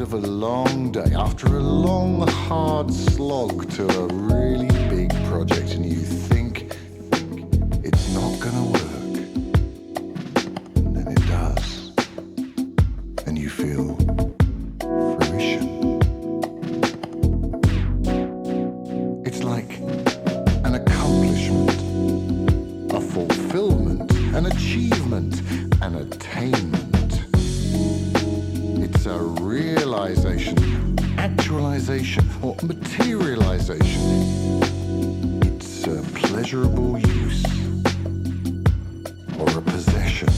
Of a long day, after a long, hard slog to a really big project, and you think it's not gonna work, and then it does, and you feel fruition. It's like an accomplishment, a fulfillment, an achievement, an attainment. It's a realization, actualization, or materialization. It's a pleasurable use or a possession.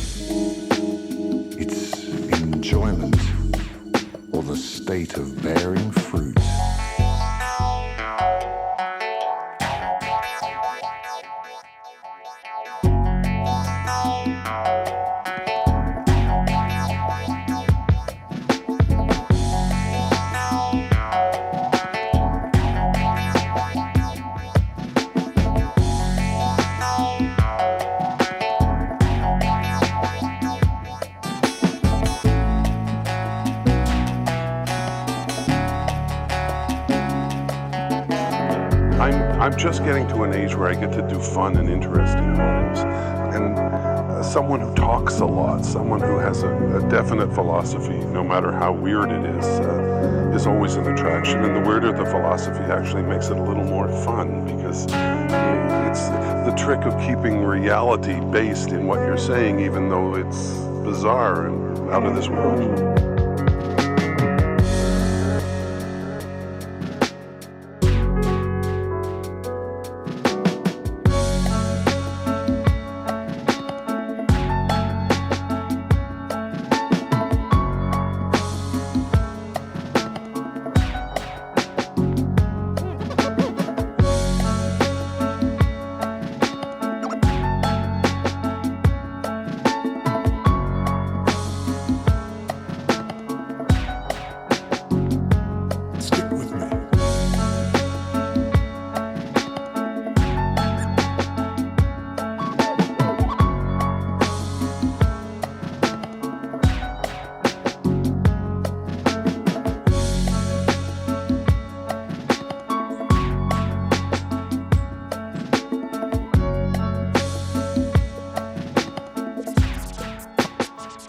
It's enjoyment or the state of bearing fruit. I'm just getting to an age where I get to do fun and interesting homes. And someone who talks a lot, someone who has a definite philosophy, no matter how weird it is always an attraction. And the weirder the philosophy actually makes it a little more fun, because it's the trick of keeping reality based in what you're saying, even though it's bizarre and out of this world.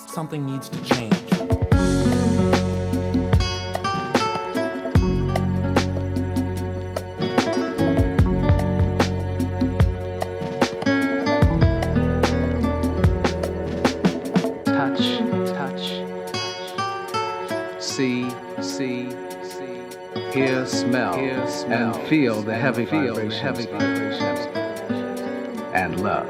Something needs to change. Touch. See, hear, smell, and feel the heavy vibrations, and love.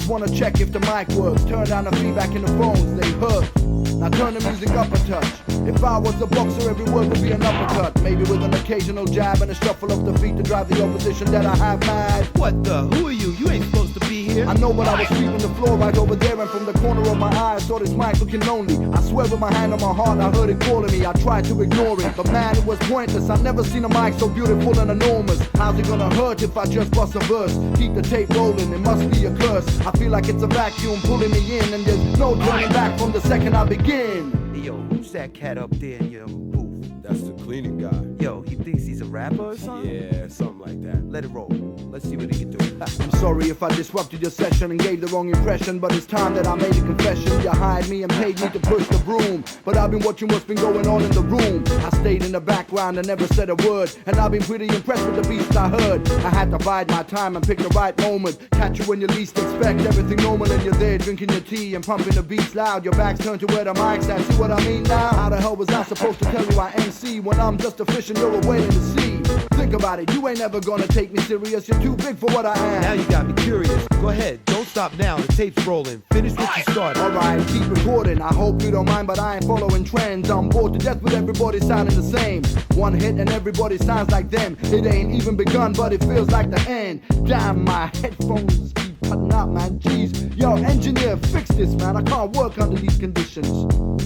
Wanna check if the mic works. Turn down the feedback in the phones, they hurt. Now turn the music up a touch. If I was a boxer, every word would be an uppercut. Maybe with an occasional jab and a shuffle of the feet to drive the opposition that I have mad. What the? Who are you? You ain't supposed to be here. here? I know, but I was sweeping the floor right over there, and from the corner of my eye I saw this mic looking lonely. I swear with my hand on my heart I heard it calling me. I tried to ignore it, but man, it was pointless. I've never seen a mic so beautiful and enormous. How's it gonna hurt if I just bust a verse? Keep the tape rolling, it must be a curse. I feel like it's a vacuum pulling me in, and there's no turning back from the second I begin. Hey, yo, who's that cat up there in your booth? That's the cleaning guy. Yo, he thinks he's a rapper or something? Yeah, something like that. Let it roll. Let's see what he can do. I'm sorry if I disrupted your session and gave the wrong impression, but it's time that I made a confession. You hired me and paid me to push the broom, but I've been watching what's been going on in the room. I stayed in the background and never said a word, and I've been pretty impressed with the beats I heard. I had to bide my time and pick the right moment, catch you when you least expect. Everything normal and you're there drinking your tea and pumping the beats loud. Your back's turned to where the mic's at. See what I mean now? How the hell was I supposed to tell you I MC when I'm just a fish and you're a whale in the sea? Think about it, you ain't never gonna take me serious. You're too big for what I am. Now you got me curious. Go ahead, don't stop now. The tape's rolling. Finish what you started. Alright, keep recording. I hope you don't mind, but I ain't following trends. I'm bored to death with everybody sounding the same. One hit and everybody sounds like them. It ain't even begun, but it feels like the end. Damn, my headphones keep cutting out, man. Jeez. Yo, engineer, fix this, man. I can't work under these conditions.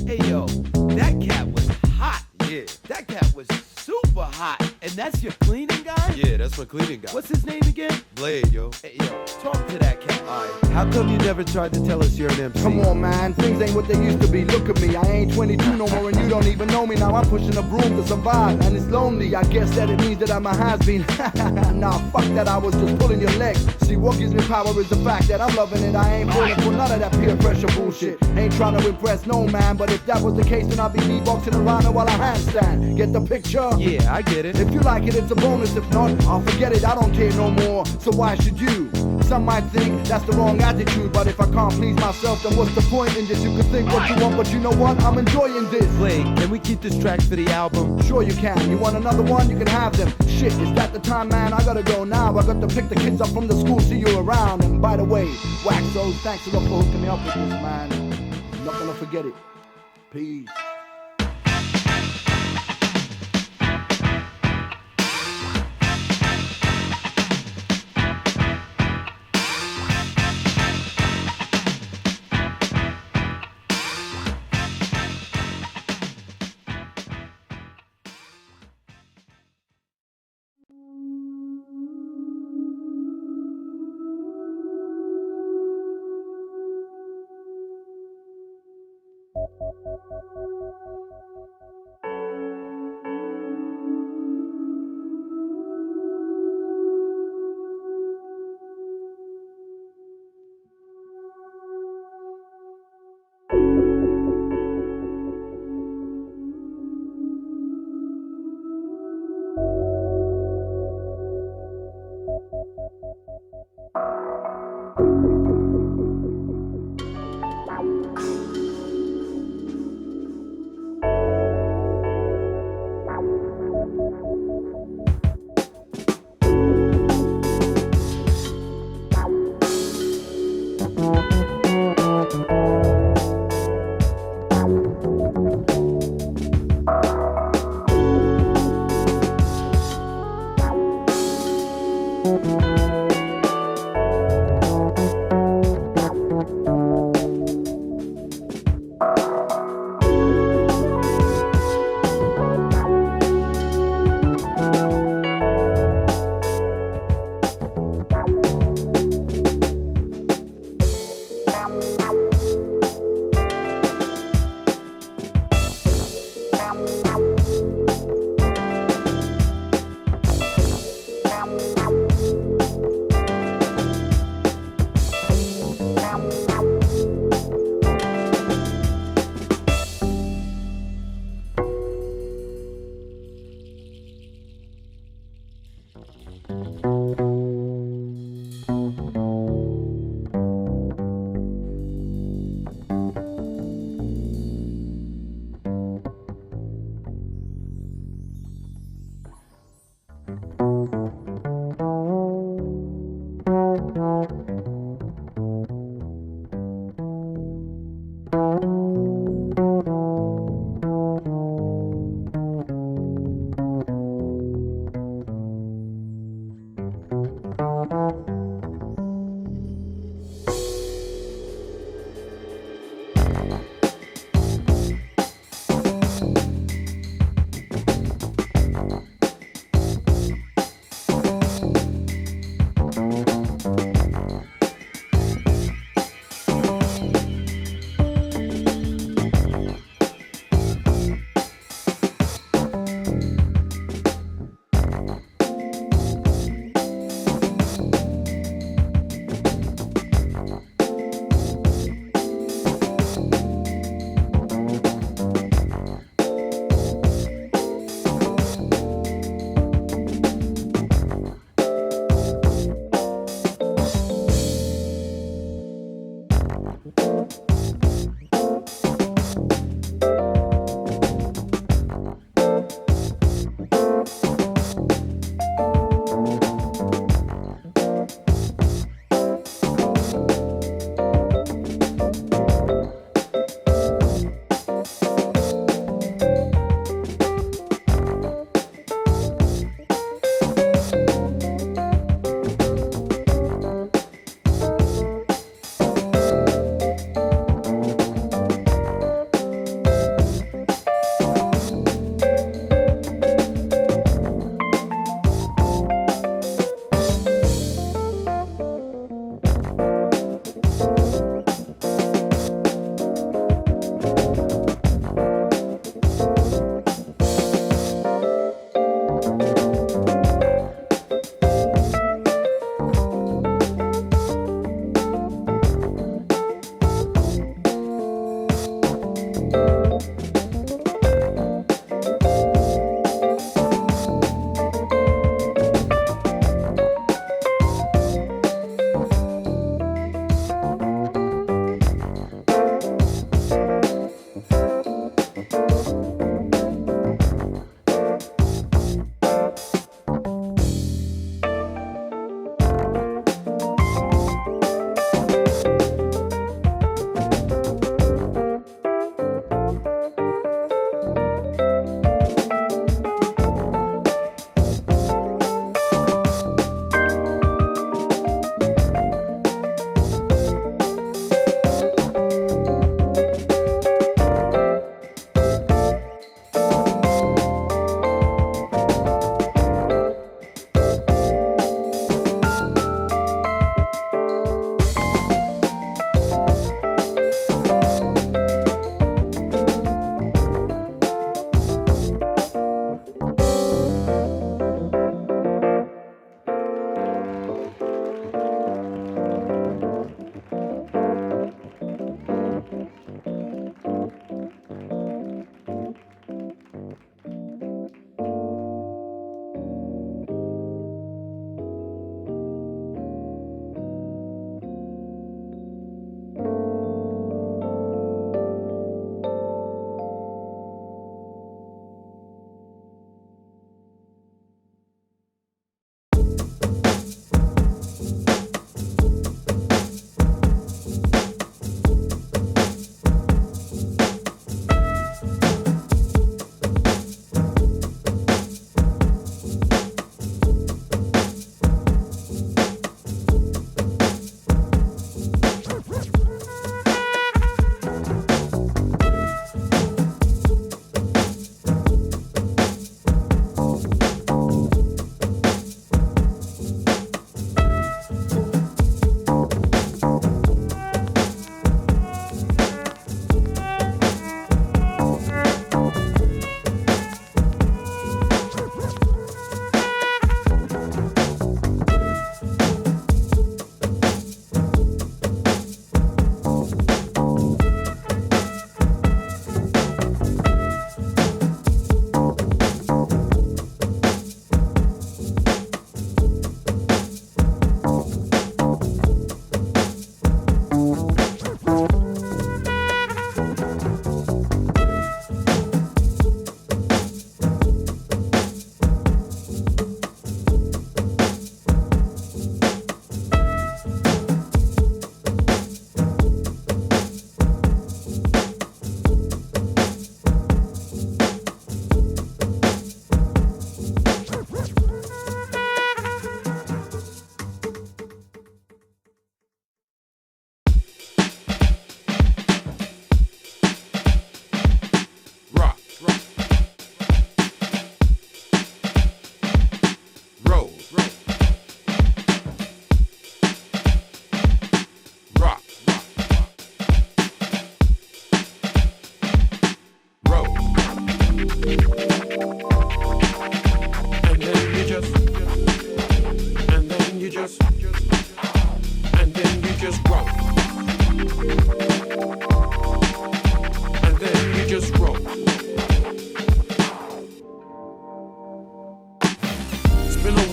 Hey, yo, that cat was hot. Yeah, that cat was super hot. And that's your cleaning guy? Yeah, that's my cleaning guy. What's his name again? Blade, yo. Hey, yo, talk to that cat. Alright. How come you never tried to tell us you're an MC? Come on, man. Things ain't what they used to be. Look at me. I ain't 22 no more, and you don't even know me. Now I'm pushing a broom to survive, and it's lonely. I guess that it means that I'm a has-been. Nah, fuck that. I was just pulling your leg. See, what gives me power is the fact that I'm loving it. I ain't falling for none of that peer pressure bullshit. Ain't trying to impress no man, but if that was the case, then I'd be beatboxing around while I handstand. Get the picture? Yeah, I get it. If you like it, it's a bonus. If not, I'll forget it. I don't care no more. So why should you? Some might think that's the wrong attitude, but if I can't please myself, then what's the point in this? You can think what you want, but you know what? I'm enjoying this. Blake, can we keep this track for the album? Sure you can. You want another one? You can have them. Shit, is that the time, man? I gotta go now. I got to pick the kids up from the school. See you around. And by the way, Waxos, thanks a lot for hooking me up with this, man. I'm not gonna forget it. Peace.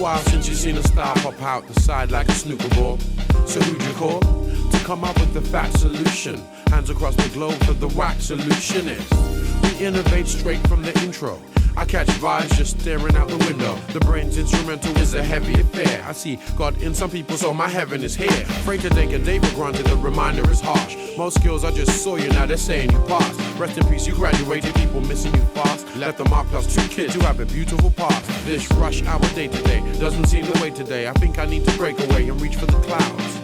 while since you seen a star pop out the side like a snooker ball. So who'd you call to come up with the fat solution? Hands across the globe for the Waxolutionists. We innovate straight from the intro. I catch vibes just staring out the window. The brain's instrumental is a heavy affair. I see God in some people, so my heaven is here. Afraid to take a day for granted, the reminder is harsh. Most skills I just saw you, now they're saying you passed. Rest in peace, you graduated, people missing you fast. Left the mark plus 2 kids who have a beautiful past. This rush hour day to day doesn't seem the way today. I think I need to break away and reach for the clouds.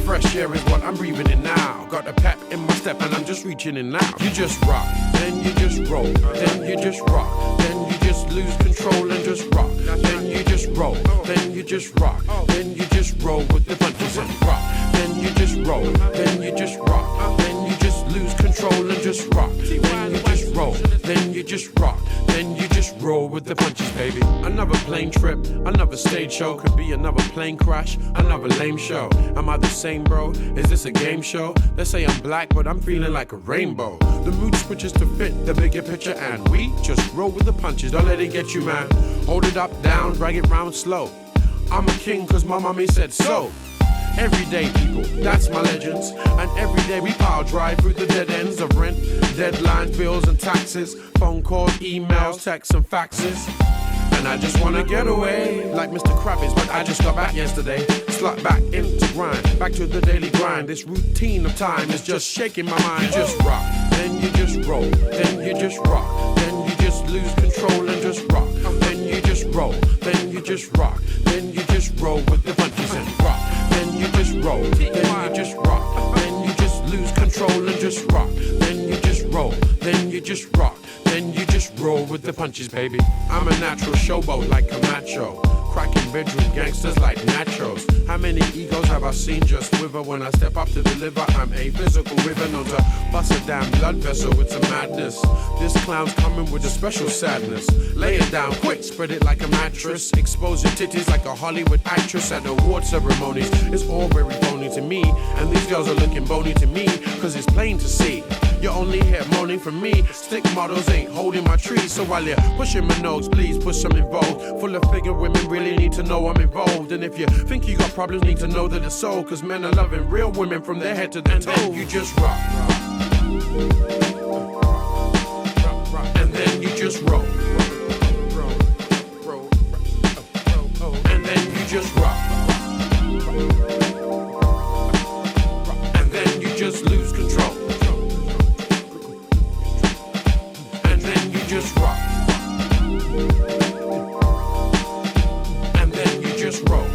Fresh air is what I'm breathing in now. Got a pep in my step and I'm just reaching in now. You just rock, then you just roll, then you just rock, then you just lose control and just rock. Then you just roll, then you just rock, then you just roll with the punches and rock. Then you just roll, then you just rock, then you just lose control and just rock. Then you just roll, then you just rock, then you just roll with the punches, baby. Another plane trip, another stage show, could be another plane crash, another lame show. Am I the same, bro? Is this a game show? They say I'm black, but I'm feeling like a rainbow. The mood switches to fit the bigger picture, and we just roll with the punches. Don't let it get you, man. Hold it up, down, drag it round slow. I'm a king, cause my mommy said so. Everyday people, that's my legends. And every day we power drive through the dead ends of rent, deadlines, bills and taxes, phone calls, emails, texts and faxes. And I just wanna get away, like Mr. Krabs, but I just got back yesterday. Slot back into grind, back to the daily grind. This routine of time is just shaking my mind. You just rock, then you just roll, then you just rock, then you just lose control and just rock. Then you just roll, then you just rock, then you just roll with the punches and rock. Then you just roll, then you just rock, then you just lose control and just rock. Then you just roll, then you just rock, then you just roll with the punches, baby. I'm a natural showboat like Camacho, cracking bedroom gangsters like nachos. How many egos have I seen just wither? When I step up to deliver, I'm a physical river, known to bust a damn blood vessel. It's a madness. This clown's coming with a special sadness. Lay it down quick, spread it like a mattress. Expose your titties like a Hollywood actress at award ceremonies. It's all very phony to me, and these girls are looking bony to me, cause it's plain to see you're only here moaning for me. Stick models ain't holding my tree, so while you're pushing my nose, please push some involved. Full of figure women really need to know I'm involved. And if you think you got problems, need to know that it's so, cause men are loving real women from their head to their toe. And then you just rock, and then you just roll, and then you just rock, and then you just lose control. Just rock, and then you just roll,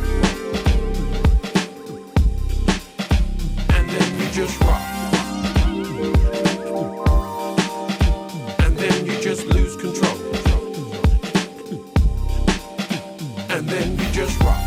and then you just rock, and then you just lose control, and then you just rock.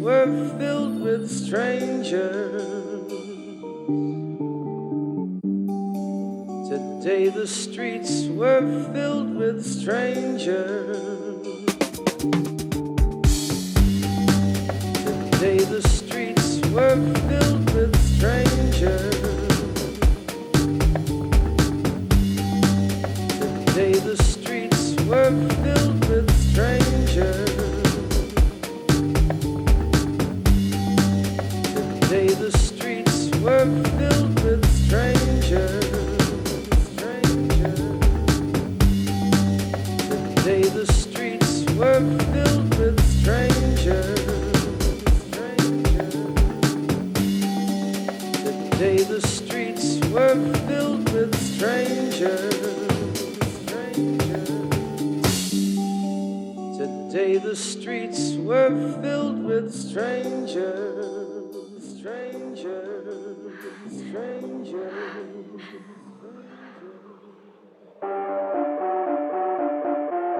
were filled with strangers. Today the streets were filled with strangers. Today the streets were filled with strangers. Today the streets were filled with strangers. Today the streets were filled with strangers. Today the streets were filled with strangers. Today the streets were filled with strangers. Today the streets were filled with strangers.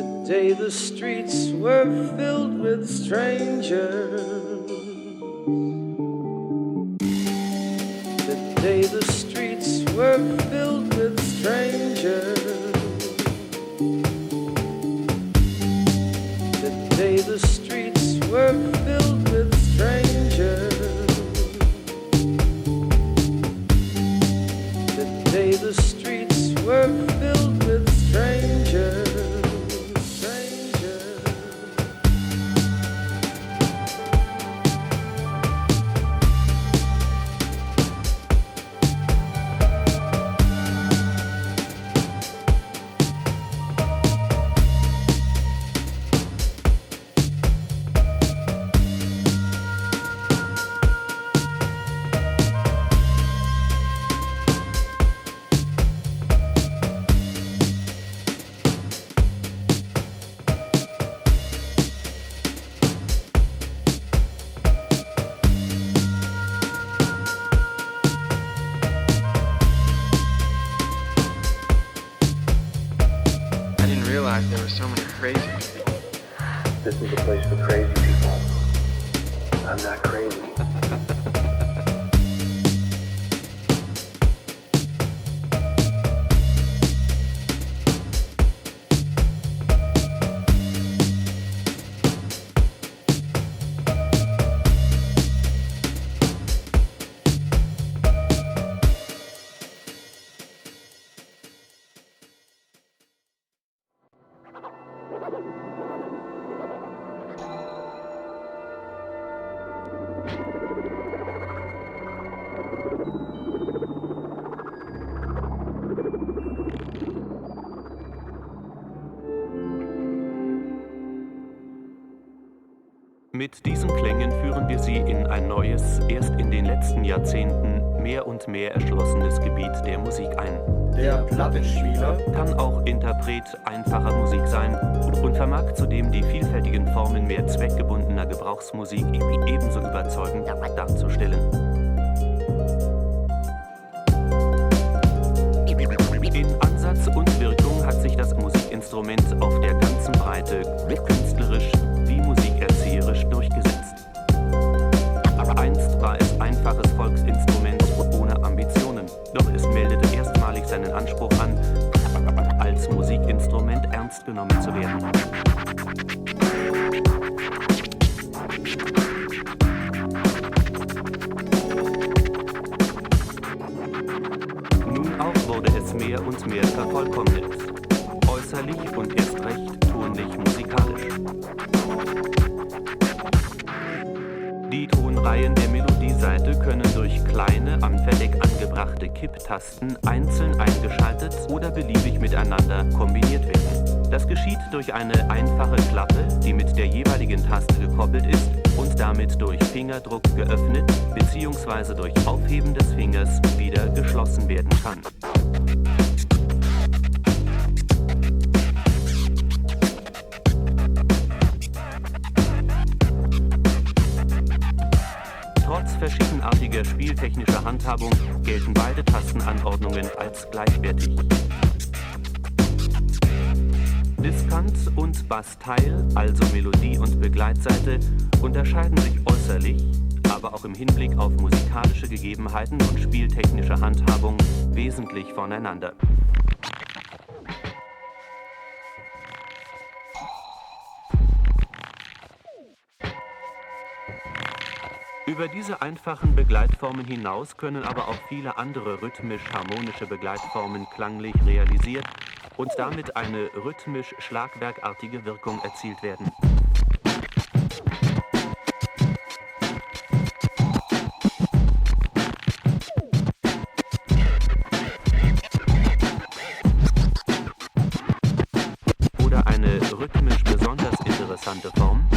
Strangers. Today the streets were filled with strangers. Today the streets were filled with strangers. Today the streets were filled with strangers. Today the streets were filled with strangers. There were so many crazy people. This is a place for crazy people. I'm not crazy. Mit diesen Klängen führen wir Sie in ein neues, erst in den letzten Jahrzehnten mehr und mehr erschlossenes Gebiet der Musik ein. Der Plattenspieler kann auch Interpret einfacher Musik sein und vermag zudem die vielfältigen Formen mehr zweckgebundener Gebrauchsmusik ebenso überzeugend darzustellen. In Ansatz und Wirkung hat sich das Musikinstrument auf der ganzen Breite künstlerisch wie musikerzieherisch durchgesetzt. mehr und mehr vervollkommnet. Äußerlich und erst recht tonlich musikalisch. Die Tonreihen der Melodieseite können durch kleine, am Verdeck angebrachte Kipptasten einzeln eingeschaltet oder beliebig miteinander kombiniert werden. Das geschieht durch eine einfache Klappe, die mit der jeweiligen Taste gekoppelt ist und damit durch Fingerdruck geöffnet bzw. durch Aufheben des Fingers wieder geschlossen werden kann. Trotz verschiedenartiger spieltechnischer Handhabung gelten beide Tastenanordnungen als gleichwertig. Diskant und Bassteil, also Melodie und Begleitseite, unterscheiden sich äußerlich, aber auch im Hinblick auf musikalische Gegebenheiten und spieltechnische Handhabung wesentlich voneinander. Über diese einfachen Begleitformen hinaus können aber auch viele andere rhythmisch-harmonische Begleitformen klanglich realisiert und damit eine rhythmisch-schlagwerkartige Wirkung erzielt werden. Oder eine rhythmisch besonders interessante Form.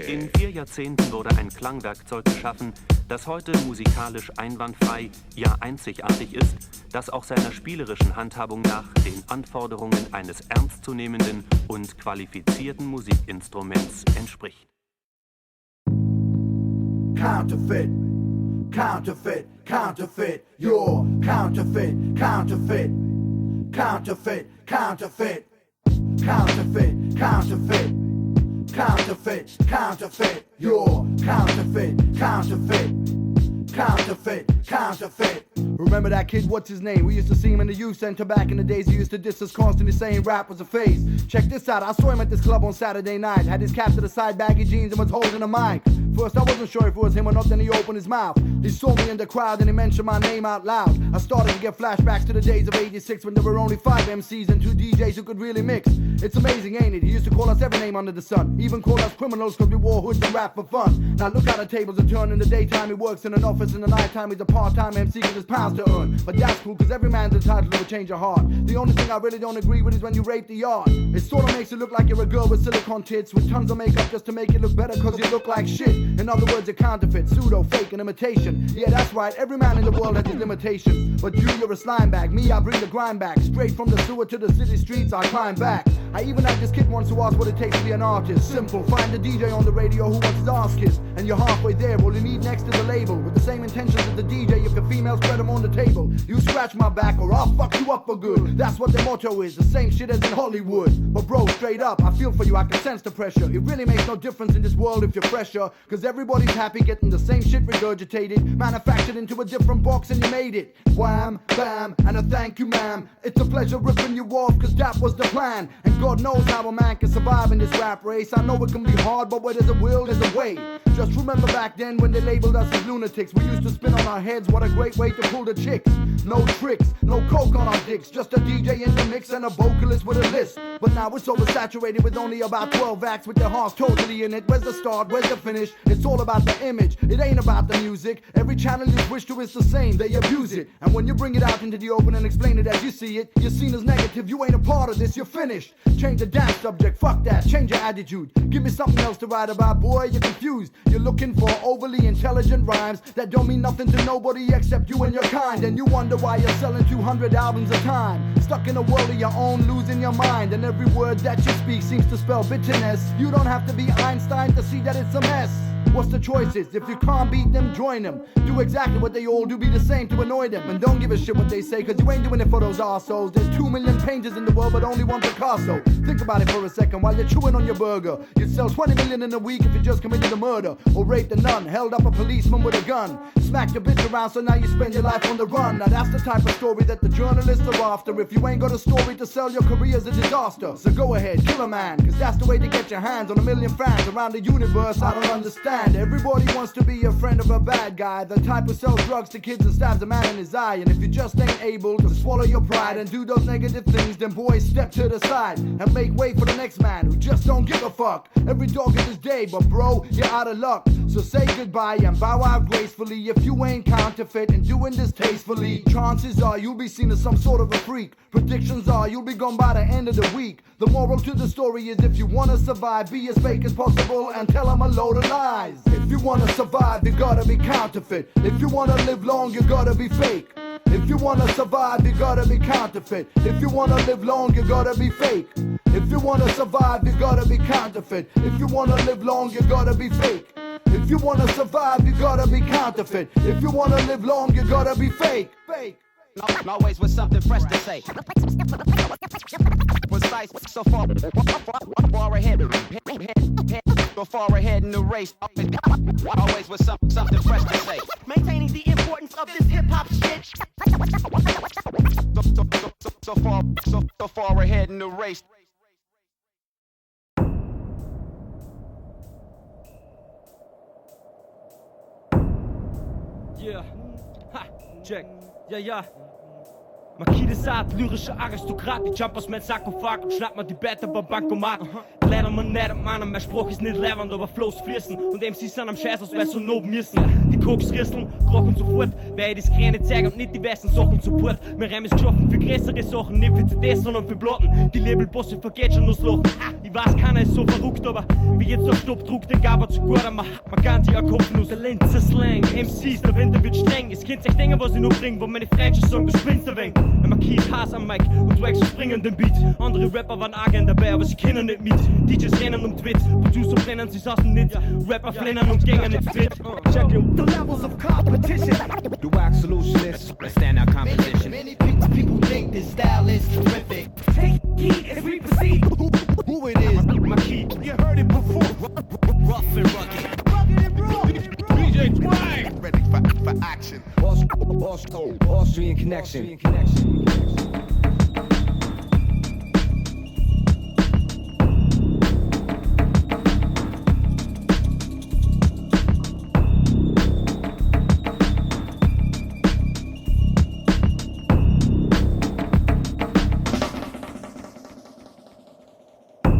In 4 Jahrzehnten wurde ein Klangwerkzeug geschaffen, das heute musikalisch einwandfrei, ja einzigartig ist, das auch seiner spielerischen Handhabung nach den Anforderungen eines ernstzunehmenden und qualifizierten Musikinstruments entspricht. Counterfeit, counterfeit, counterfeit, you're counterfeit, counterfeit, counterfeit, counterfeit, counterfeit, counterfeit, counterfeit, counterfeit, you're counterfeit, counterfeit, counterfeit, counterfeit. Remember that kid, what's his name? We used to see him in the youth center back in the days. He used to diss us constantly saying rap was a phase. Check this out, I saw him at this club on Saturday night. Had his cap to the side, baggy jeans, and was holding a mic. First I wasn't sure if it was him or not, then he opened his mouth. He saw me in the crowd and he mentioned my name out loud. I started to get flashbacks to the days of '86 when there were only 5 MCs and 2 DJs who could really mix. It's amazing, ain't it? He used to call us every name under the sun. Even call us criminals cause we wore hoods and rap for fun. Now look how the tables are turned. In the daytime he works in an office, in the nighttime he's a part-time MC cause his pounds to earn. But that's cool cause every man's entitled to a change of heart. The only thing I really don't agree with is when you rape the art. It sort of makes it look like you're a girl with silicone tits with tons of makeup just to make it look better cause you look like shit. In other words, a counterfeit, pseudo, fake, and imitation. Yeah, that's right, every man in the world has his limitations. But you're a slime bag, me, I bring the grind back. Straight from the sewer to the city streets, I climb back. I even had this kid once who asked what it takes to be an artist. Simple, find a DJ on the radio who wants his ass kissed. And you're halfway there, all you need next is a label. With the same intentions as the DJ, if the female spread them on the table. You scratch my back or I'll fuck you up for good. That's what the motto is, the same shit as in Hollywood. But bro, straight up, I feel for you, I can sense the pressure. It really makes no difference in this world if you're fresher. Cause everybody's happy getting the same shit regurgitated, manufactured into a different box and you made it. Wham, bam, and a thank you ma'am. It's a pleasure ripping you off cause that was the plan. And God knows how a man can survive in this rap race. I know it can be hard, but where there's a will, there's a way. Just remember back then when they labeled us as lunatics. We used to spin on our heads, what a great way to pull the chicks. No tricks, no coke on our dicks. Just a DJ in the mix and a vocalist with a list. But now it's oversaturated with only about 12 acts with their hearts totally in it. Where's the start, where's the finish? It's all about the image, it ain't about the music. Every channel you switch to is the same, they abuse it. And when you bring it out into the open and explain it as you see it, you're seen as negative, you ain't a part of this, you're finished. Change the dance subject, fuck that, change your attitude. Give me something else to write about, boy, you're confused. You're looking for overly intelligent rhymes that don't mean nothing to nobody except you and your kind. And you wonder why you're selling 200 albums a time. Stuck in a world of your own, losing your mind. And every word that you speak seems to spell bitterness. You don't have to be Einstein to see that it's a mess. What's the choices? If you can't beat them, join them. Do exactly what they all do, be the same to annoy them. And don't give a shit what they say, cause you ain't doing it for those arseholes. There's 2 million painters in the world, but only one Picasso. Think about it for a second while you're chewing on your burger. You'd sell 20 million in a week if you just committed a murder. Or raped a nun, held up a policeman with a gun. Smacked your bitch around, so now you spend your life on the run. Now that's the type of story that the journalists are after. If you ain't got a story to sell, your career's a disaster. So go ahead, kill a man, cause that's the way to get your hands on a million fans around the universe. I don't understand. Everybody wants to be a friend of a bad guy, the type who sells drugs to kids and stabs a man in his eye. And if you just ain't able to swallow your pride and do those negative things, then boys, step to the side and make way for the next man who just don't give a fuck. Every dog is his day, but bro, you're out of luck. So say goodbye and bow out gracefully. If you ain't counterfeit and doing this tastefully, chances are you'll be seen as some sort of a freak. Predictions are you'll be gone by the end of the week. The moral to the story is if you wanna survive, be as fake as possible and tell them a load of lies. If you wanna survive, you gotta be counterfeit. If you wanna live long, you gotta be fake. If you wanna survive, you gotta be counterfeit. If you wanna live long, you gotta be fake. If you wanna survive, you gotta be counterfeit. If you wanna live long, you gotta be fake. If you wanna survive, you gotta be counterfeit. If you wanna live long, you gotta be fake. Fake. Always with something fresh to say. Precise, so far ahead. So far ahead in the race. Always with something fresh to say. Maintaining the importance of this hip hop shit. So far ahead in the race. Yeah, ha, check, ja. Marquis Saat, lyrische aristokrat. Ich jump aus mein Sarkophag und schnapp mir die Better beim Bankomat. Leider man nicht, Mann, mein Spruch ist nicht leibend, aber Flows fließen. Und MCs sind am Scheiß aus, weil so noben müssen. Die Koks risseln, krochen sofort, weil ich das Kräne zeige und nicht die weißen Sachen support. Mein Reim ist geschaffen für größere Sachen, nicht für CDs, sondern für Platten. Die Labelbosse vergeht schon das Lachen. Ich weiß, keiner ist so verrückt, aber wie jetzt auf Stopp druckt, den Gaber zu gut, man kann sich erkaufen aus der Linzer Slang. MCs, der Winter wird streng, es kennt sich denken, was ich noch bring, wo meine Freunde sagen, du spinnst ein wenig. Ein Marquis Haas am Mic und Wax springen den Beat. Andere Rapper waren Agent dabei, aber sie kennen nicht mit. DJs rennen Twit, Producer brennen sie saßen nicht. Rapper flinnen und gängen nicht fit. Check it. The levels of competition. The Waxolutionists, a standout competition. Many people think this style is terrific. Take heed as we proceed. Who it is? Marquis. You heard it before. Rough and rugged. Rugged and raw. DJ Twang. Ready for action. Austrian connection.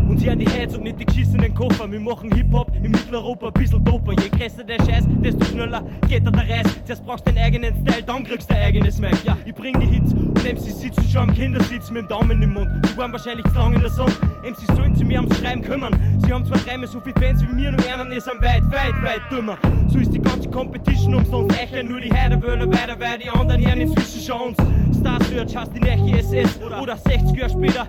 Und hier an die Heads und nicht die geschissenen Koffer. Wir machen Hip-Hop in Mitteleuropa ein bisschen doper. Je größer der Scheiß, desto schneller geht der Reis. Zuerst brauchst du den eigenen Style, dann kriegst du dein eigenes Mic. Ja, ich bring die Hits und MCs sitzen schon am Kindersitz mit dem Daumen im Mund. Sie waren wahrscheinlich zu lang in der Song. MCs sollen sich mir ums Schreiben kümmern. Sie haben zwar dreimal so viele Fans wie mir, nur einen ist am weit dümmer. So ist die ganze Competition umsonst. Echt nur die Heiderwöhler weiter, weil die anderen hören inzwischen schon uns. Star Search hast die neue SS oder 60 Jahre später.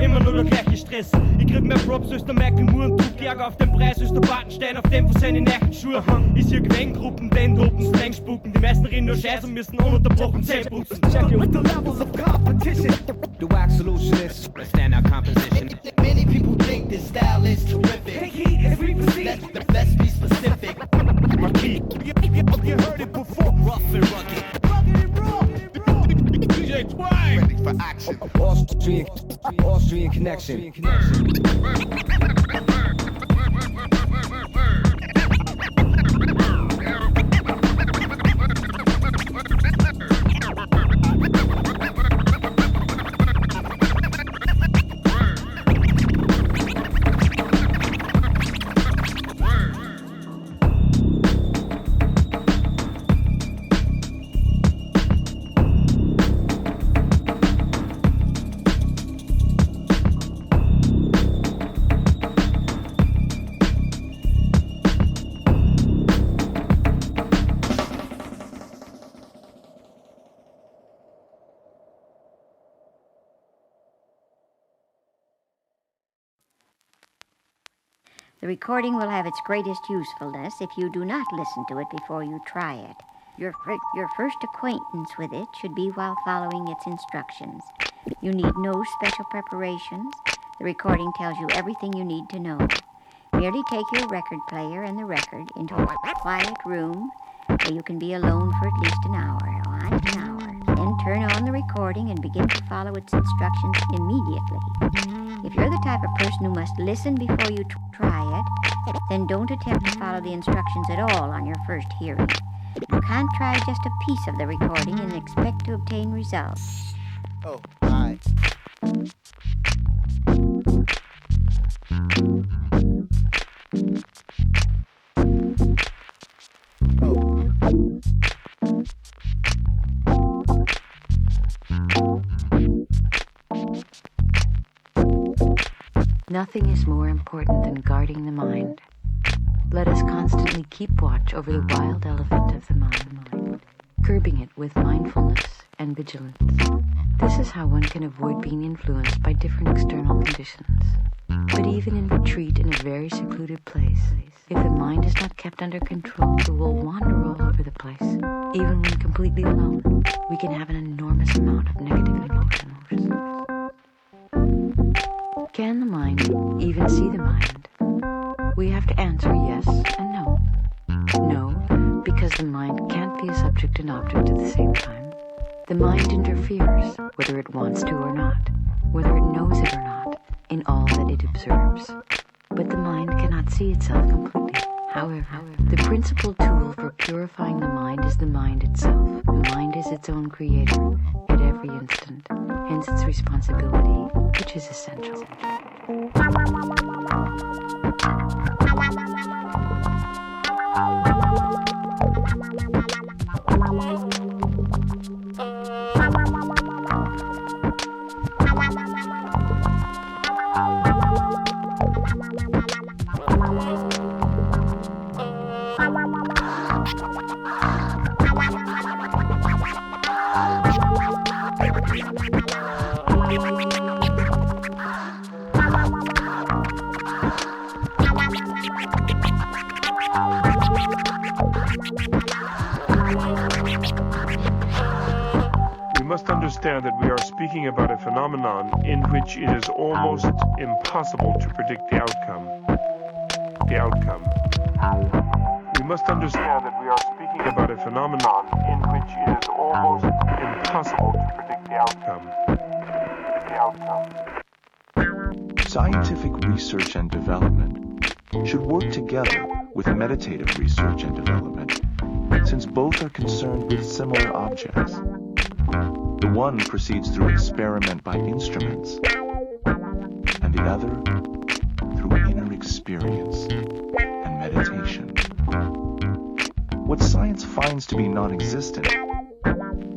Immer nur der gleiche Stress. Ich krieg mehr Props als der Michael Moore und du Ärger auf den Preis als der Bartenstein auf dem von seinen neuen Schuhe. Ist hier Gewängruppen, den Dopen, Slang spucken. Die meisten reden nur Scheiß und müssen ununterbrochen Zähne putzen. Check it. The levels of competition. The Waxolutionists, a standout composition. Many people think this style is terrific. Take heed as we proceed. Let's be specific. Marquis. You heard it before. Rough and rugged. Rugged and raw. DJ Twang. Ready for action. Austrian connection. The recording will have its greatest usefulness if you do not listen to it before you try it. Your first acquaintance with it should be while following its instructions. You need no special preparations. The recording tells you everything you need to know. Merely take your record player and the record into a quiet room where you can be alone for at least an hour. Then turn on the recording and begin to follow its instructions immediately. If you're the type of person who must listen before you try it, then don't attempt to follow the instructions at all on your first hearing. You can't try just a piece of the recording and expect to obtain results. Oh, hi. Nothing is more important than guarding the mind. Let us constantly keep watch over the wild elephant of the mind, curbing it with mindfulness and vigilance. This is how one can avoid being influenced by different external conditions. But even in retreat in a very secluded place, if the mind is not kept under control, it will wander all over the place. Even when completely alone, we can have an enormous amount of negative emotions. Can the mind even see the mind? We have to answer yes and no. No, because the mind can't be a subject and object at the same time. The mind interferes, whether it wants to or not, whether it knows it or not, in all that it observes. But the mind cannot see itself completely. However, the principal tool for purifying the mind is the mind itself. The mind is its own creator at every instant, hence its responsibility, which is essential. We must understand that we are speaking about a phenomenon in which it is almost impossible to predict the outcome. We must understand that we are speaking about a phenomenon in which it is almost impossible to predict the outcome. Scientific research and development should work together with meditative research and development, since both are concerned with similar objects. The one proceeds through experiment by instruments, and the other through inner experience and meditation. What science finds to be non-existent,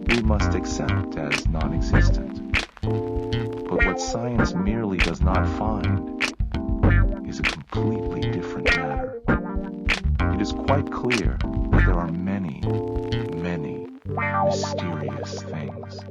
we must accept as non-existent. But what science merely does not find is a completely different matter. It is quite clear that there are many, many mysterious things.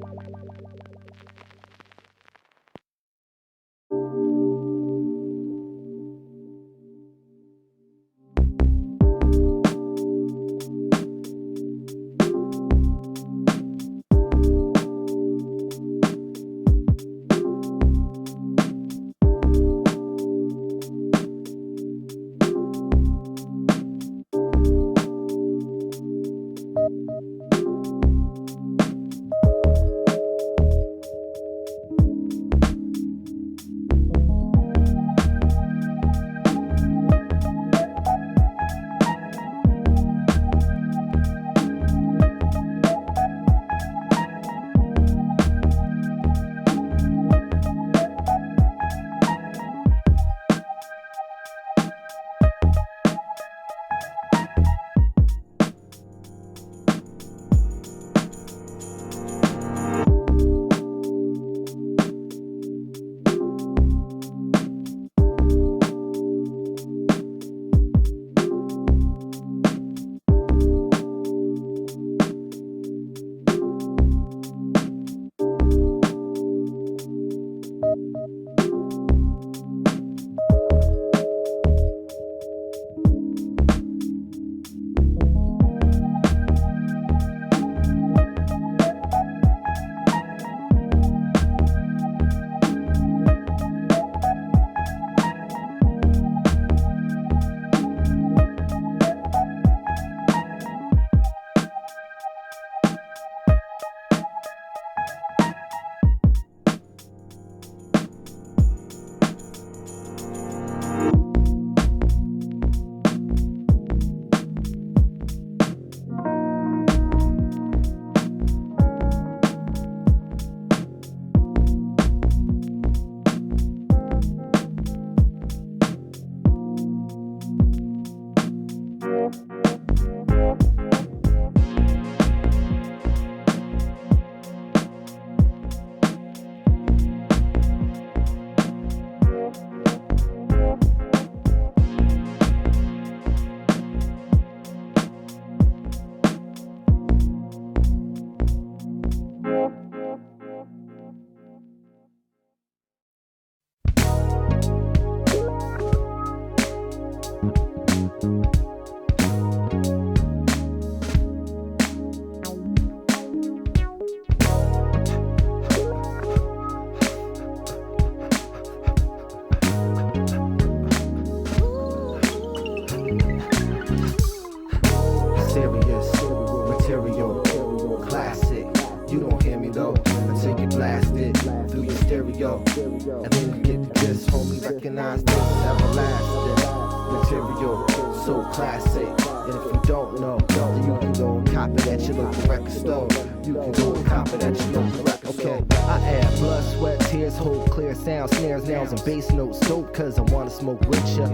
And then you get the gist, homie, recognize this is everlasting material, so classic. And if you don't know, then you can go and cop it at your local record store. You can go and cop it at your local record store. Okay, I add blood, sweat, tears, hope, clear sound, snares, nails, and bass notes. Dope, cause I wanna smoke with ya.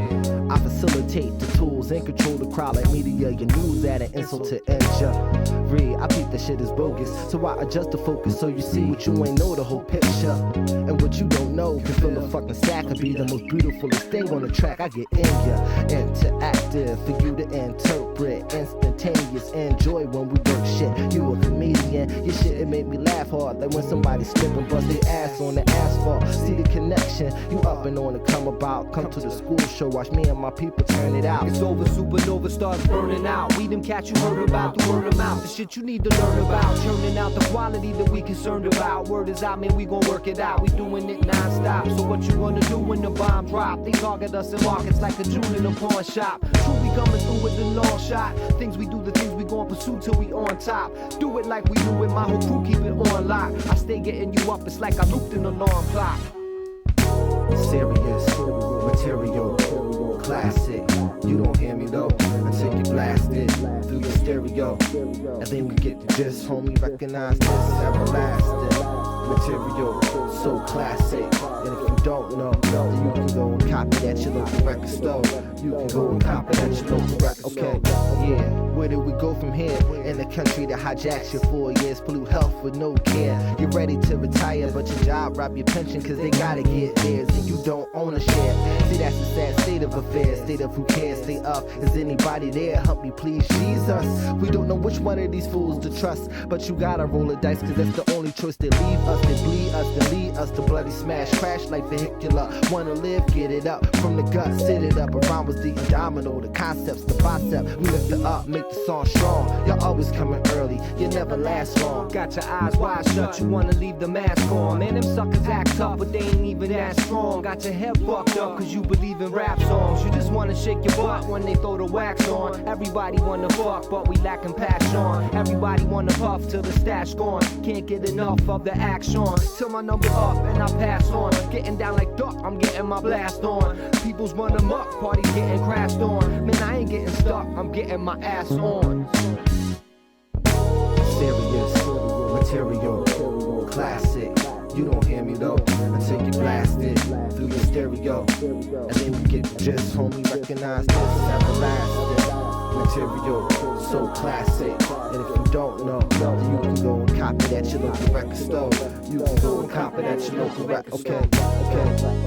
I facilitate the tools and control the crowd like media. Your news at an insult to injury. I peep that shit is bogus, so I adjust the focus so you see what you ain't know, the whole picture. And what you don't know can fill a fucking sack. Could be the most beautifulest thing on the track. I get in ya, interactive for you to interpret, instantaneous enjoy when we work shit. You a comedian, your shit it made me laugh hard, like when somebody slip and bust their ass on the asphalt. See the connection, you up and on to come about. Come to the school show, watch me and my people turn it out. It's over, supernova starts burning out. We them cats you heard about, the word of mouth, the shit you need to learn about. Churning out the quality that we concerned about. Word is out, man, we gon' work it out. We doing it non-stop. So what you gonna do when the bomb drop? They target us in markets like a jewel in a pawn shop. Truly coming through with the long shot. Things we do, the things we gon' pursue till we on top. Do it like we do it, my whole crew keep it on lock. I stay getting you up, it's like I looped an alarm clock. Serious, material, classic. You don't hear me though, until you blast it through your stereo. And then we get the gist, homie, recognize this is everlasting material, so classic. And if you don't know, then you can go and cop it at your local record store. You can go and cop it at your local record store. Okay, yeah, where do we go from here? In a country that hijacks your 4 years, pollute health with no care. You're ready to retire, but your job rob your pension, cause they gotta get theirs, and you don't own a share. See, that's the sad state of affairs, state of who cares, stay up. Is anybody there? Help me please, Jesus. We don't know which one of these fools to trust, but you gotta roll the dice, cause that's the only choice. They leave us, they bleed us, they lead us to bloody smash, crash like vehicular. Wanna live, get it up, from the gut, sit it up. Around was the domino, the concepts, the bicep. We lift it up, make the song strong. You're always coming early, you never last long. Got your eyes wide shut, you wanna leave the mask on. Man, them suckers act tough, but they ain't even that strong. Got your head fucked up, cause you believe in rap songs. You just wanna shake your butt when they throw the wax on. Everybody wanna fuck, but we lacking passion. Everybody wanna puff till the stash gone. Can't get enough of the action. Till my number up and I pass on. Getting down like duck, I'm getting my blast on. People's run amok, parties getting crashed on. Man, I ain't getting stuck, I'm getting my ass on. Serious, material, classic. You don't hear me though, until you blast it through your stereo. And then we get the gist, homie, recognize this is everlasting material, so classic. And if you don't know, then you can go and cop it at your local record store. You can go and cop it at your local record store. Okay.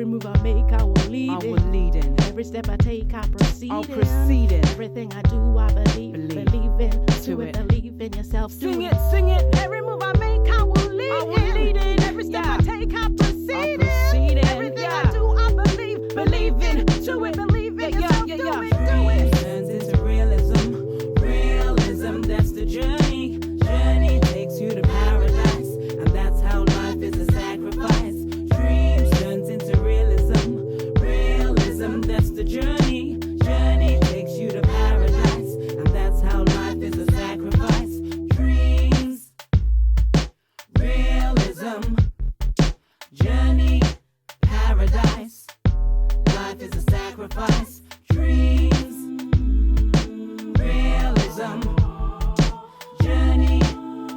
Every move I make, I will lead in. Every step I take, I proceed in. Everything I do, I believe in. To it, believe in yourself. Sing it. Every move I make, I will lead in. Every step I take, I proceed in. Everything I do, I believe in. To it, believe in yourself. Do it. Turns into realism, that's the journey. Journey takes you to paradise, and that's how life is a sacrifice. Dreams turns into realism, that's the journey. Journey takes you to paradise, and that's how life is a sacrifice. Dreams, realism, journey, paradise. Life is a sacrifice. Dreams, realism, journey,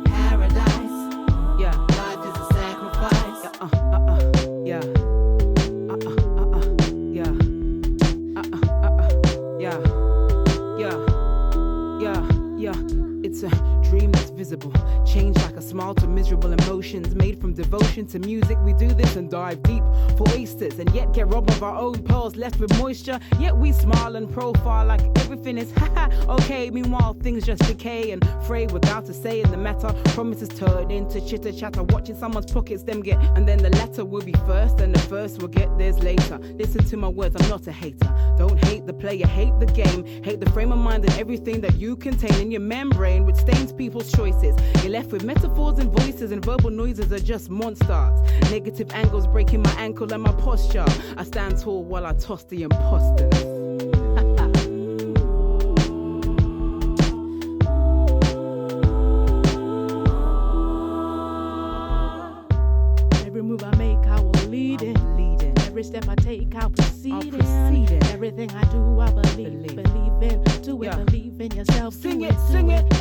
paradise. Yeah, life is a sacrifice. It's a dream that's visible, change like a smile to miserable emotions, made from devotion to music. We do this and dive deep for oysters, and yet get robbed of our own pearls, left with moisture. Yet we smile and profile like everything is haha okay. Meanwhile things just decay and fray without a say in the matter. Promises turn into chitter chatter, watching someone's pockets them get, and then the latter will be first and the first will get theirs later. Listen to my words, I'm not a hater. Don't hate the player, hate the game, hate the frame of mind and everything that you contain in your membrane, which stains people's choices. You're left with metaphors and voices, and verbal noises are just monsters. Negative angles breaking my ankle and my posture. I stand tall while I toss the imposters. Every move I make, I will lead in. Every step I take, I'll proceed in. Everything I do, I believe in. To it, believe in yourself. Sing it.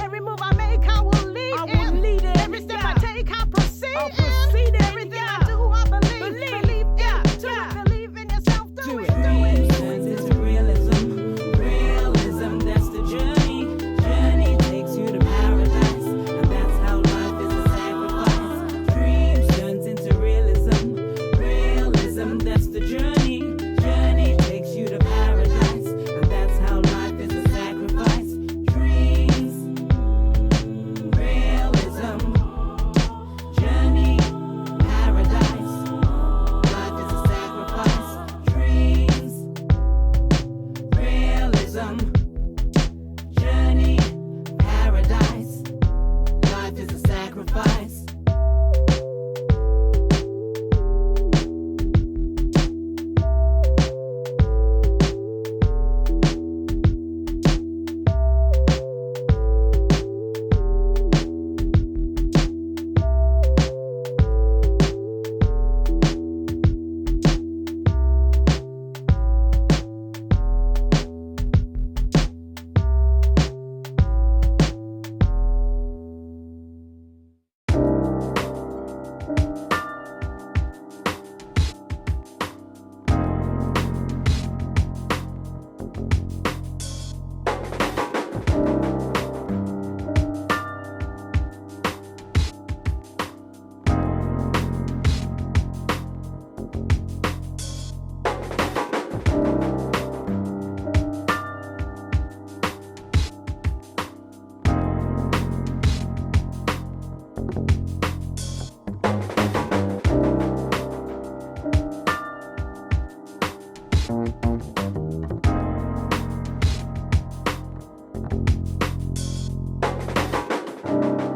Every move I make, I will lead in. Every step I take, I proceed in. Everything I do, I believe in. To it, believe in yourself. Do it. Turns into realism, that's the journey. Journey takes you to paradise, and that's how life is a sacrifice. Dreams turns into realism, that's the journey. Journey takes you to paradise, and that's how life is a sacrifice. Dreams, realism, journey, paradise. Life is a sacrifice. Dreams, realism, journey, paradise. Life is a sacrifice.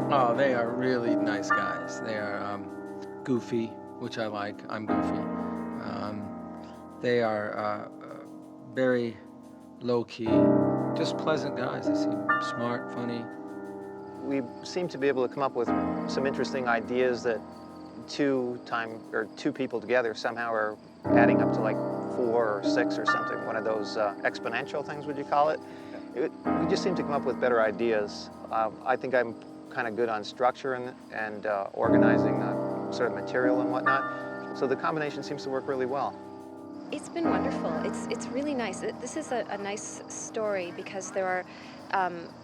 Oh, they are really nice guys. They are goofy, which I like. I'm goofy. They are very low-key, just pleasant guys. They seem smart, funny. We seem to be able to come up with some interesting ideas that two people together somehow are adding up to like 4 or 6 or something. One of those exponential things, would you call it? We just seem to come up with better ideas. I think I'm kind of good on structure and organizing sort of material and whatnot. So the combination seems to work really well. It's been wonderful. It's really nice. This is a nice story because there are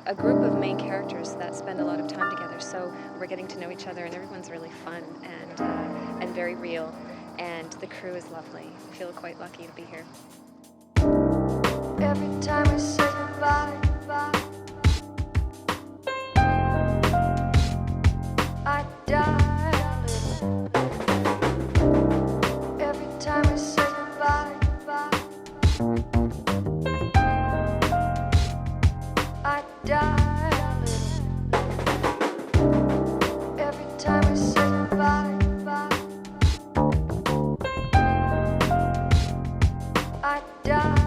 a group of main characters that spend a lot of time together. So we're getting to know each other, and everyone's really fun and very real. and the crew is lovely. I feel quite lucky to be here. Every time we say goodbye, I die a little. Every time we say goodbye, I die a little. Every time we say goodbye, I die.